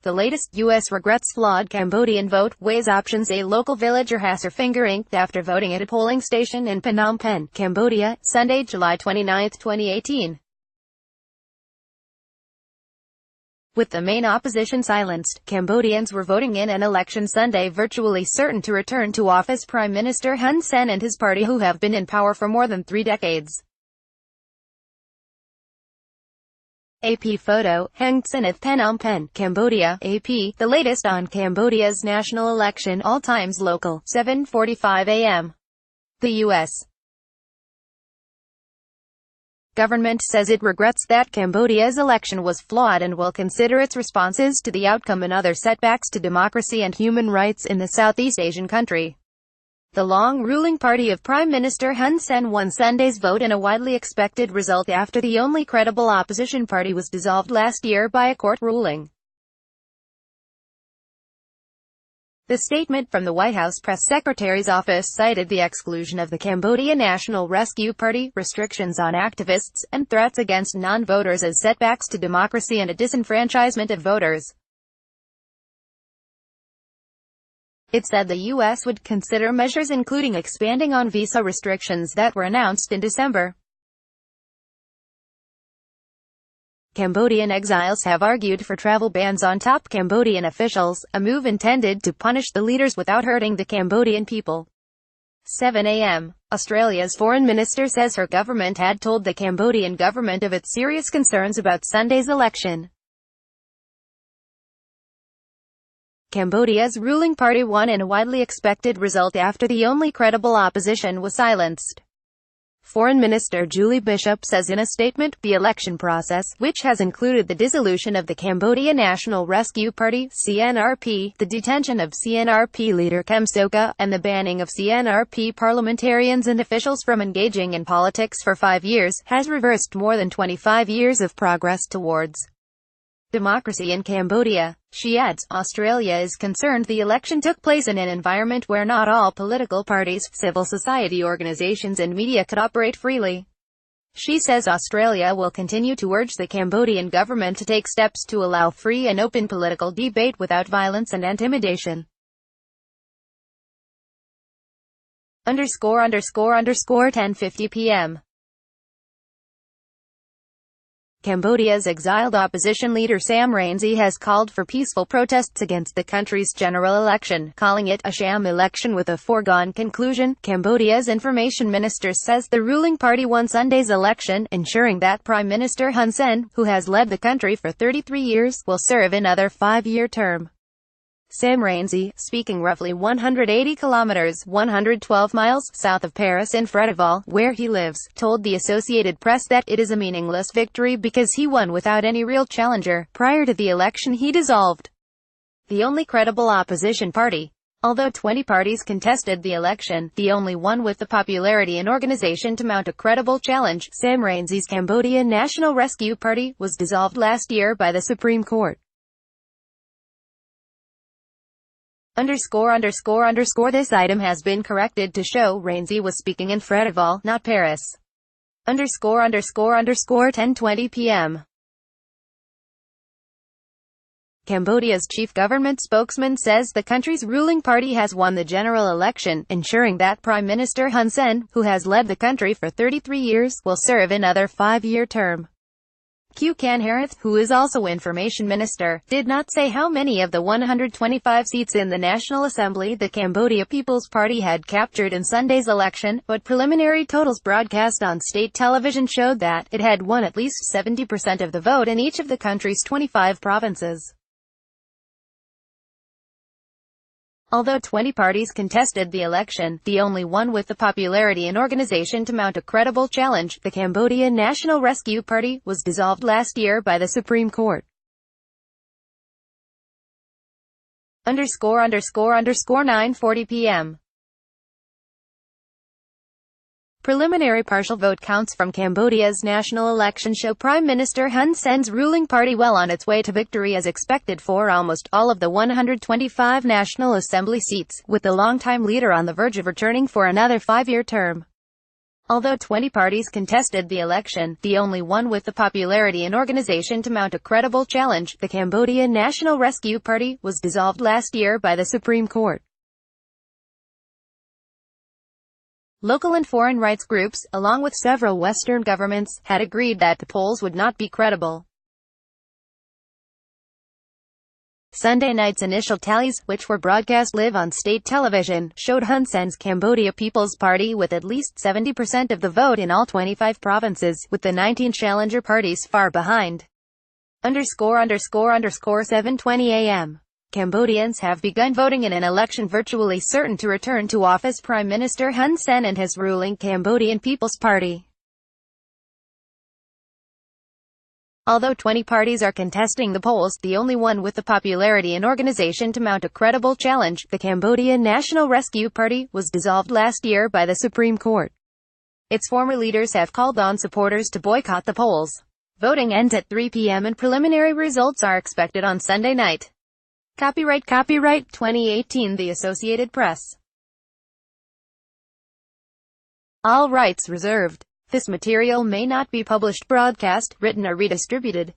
The latest U.S. regrets flawed Cambodian vote, weighs options. A local villager has her finger inked after voting at a polling station in Phnom Penh, Cambodia, Sunday, July 29, 2018. With the main opposition silenced, Cambodians were voting in an election Sunday virtually certain to return to office Prime Minister Hun Sen and his party, who have been in power for more than 3 decades. AP photo, Heng Seneth, Phnom Penh, Cambodia. AP, the latest on Cambodia's national election. All times local, 7:45 a.m. The U.S. government says it regrets that Cambodia's election was flawed and will consider its responses to the outcome and other setbacks to democracy and human rights in the Southeast Asian country. The long-ruling party of Prime Minister Hun Sen won Sunday's vote in a widely expected result after the only credible opposition party was dissolved last year by a court ruling. The statement from the White House press secretary's office cited the exclusion of the Cambodian National Rescue Party, restrictions on activists, and threats against non-voters as setbacks to democracy and a disenfranchisement of voters. It said the U.S. would consider measures including expanding on visa restrictions that were announced in December. Cambodian exiles have argued for travel bans on top Cambodian officials, a move intended to punish the leaders without hurting the Cambodian people. 7 a.m. Australia's foreign minister says her government had told the Cambodian government of its serious concerns about Sunday's election. Cambodia's ruling party won in a widely expected result after the only credible opposition was silenced. Foreign Minister Julie Bishop says in a statement, the election process, which has included the dissolution of the Cambodian National Rescue Party, CNRP, the detention of CNRP leader Kem Sokha, and the banning of CNRP parliamentarians and officials from engaging in politics for 5 years, has reversed more than 25 years of progress towards democracy in Cambodia. She adds, Australia is concerned the election took place in an environment where not all political parties, civil society organizations and media could operate freely. She says Australia will continue to urge the Cambodian government to take steps to allow free and open political debate without violence and intimidation. ____10:50 p.m. Cambodia's exiled opposition leader Sam Rainsy has called for peaceful protests against the country's general election, calling it a sham election with a foregone conclusion. Cambodia's information minister says the ruling party won Sunday's election, ensuring that Prime Minister Hun Sen, who has led the country for 33 years, will serve another 5-year term. Sam Rainsy, speaking roughly 180 kilometers (112 miles) south of Paris in Fréteval, where he lives, told the Associated Press that it is a meaningless victory because he won without any real challenger. Prior to the election he dissolved the only credible opposition party. Although 20 parties contested the election, the only one with the popularity and organization to mount a credible challenge, Sam Rainsy's Cambodian National Rescue Party, was dissolved last year by the Supreme Court. This item has been corrected to show Rainsy was speaking in Fréteval, not Paris. ____10:20 p.m. Cambodia's chief government spokesman says the country's ruling party has won the general election, ensuring that Prime Minister Hun Sen, who has led the country for 33 years, will serve another 5-year term. Q. Can Harith, who is also information minister, did not say how many of the 125 seats in the National Assembly the Cambodia People's Party had captured in Sunday's election, but preliminary totals broadcast on state television showed that it had won at least 70% of the vote in each of the country's 25 provinces. Although 20 parties contested the election, the only one with the popularity and organization to mount a credible challenge, the Cambodian National Rescue Party, was dissolved last year by the Supreme Court. ____9:40 p.m. Preliminary partial vote counts from Cambodia's national election show Prime Minister Hun Sen's ruling party well on its way to victory as expected for almost all of the 125 National Assembly seats, with the longtime leader on the verge of returning for another 5-year term. Although 20 parties contested the election, the only one with the popularity and organization to mount a credible challenge, the Cambodian National Rescue Party, was dissolved last year by the Supreme Court. Local and foreign rights groups, along with several Western governments, had agreed that the polls would not be credible. Sunday night's initial tallies, which were broadcast live on state television, showed Hun Sen's Cambodia People's Party with at least 70% of the vote in all 25 provinces, with the 19 challenger parties far behind. ___7:20 a.m. Cambodians have begun voting in an election virtually certain to return to office Prime Minister Hun Sen and his ruling Cambodian People's Party. Although 20 parties are contesting the polls, the only one with the popularity and organization to mount a credible challenge, the Cambodian National Rescue Party, was dissolved last year by the Supreme Court. Its former leaders have called on supporters to boycott the polls. Voting ends at 3 p.m. and preliminary results are expected on Sunday night. Copyright 2018 The Associated Press. All rights reserved. This material may not be published, broadcast, written or redistributed.